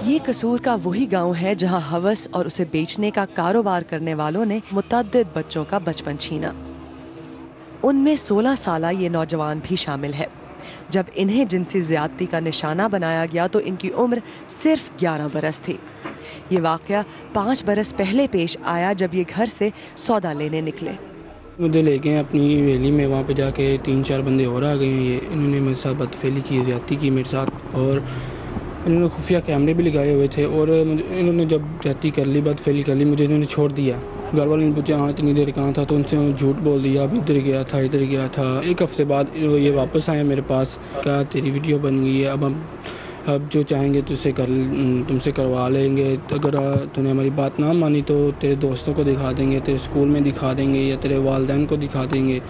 ये कसूर का वही गांव है जहां हवस और उसे बेचने का कारोबार करने वालों ने मुतअद्दिद बच्चों का बचपन छीना। उनमें 16 साला ये नौजवान भी शामिल है। जब इन्हें जिनसी ज्यादती का निशाना बनाया गया तो इनकी उम्र सिर्फ 11 बरस थी। ये वाकया 5 बरस पहले पेश आया जब ये घर से सौदा लेने निकले। मुझे ले गए अपनी हवेली में, वहाँ पे जाके 3-4 बंदे और आ गए हैं। ये इन्होंने मेरे साथ बदफेली की, ज़्यादती की मेरे साथ, और इन्होंने खुफिया कैमरे भी लगाए हुए थे। और इन्होंने जब ज़्यादती कर ली, बदफेली कर ली, मुझे इन्होंने छोड़ दिया। घर वालों ने पूछा हाँ इतनी देर कहाँ था, तो उनसे झूठ बोल दिया, अभी इधर गया था, इधर गया था। एक हफ्ते बाद ये वापस आए मेरे पास, कहा तेरी वीडियो बन गई है, अब जो चाहेंगे तुमसे करवा लेंगे। अगर तूने हमारी बात ना मानी तो तेरे दोस्तों को दिखा देंगे, तेरे स्कूल में दिखा देंगे, या तेरे वालिदैन को दिखा देंगे।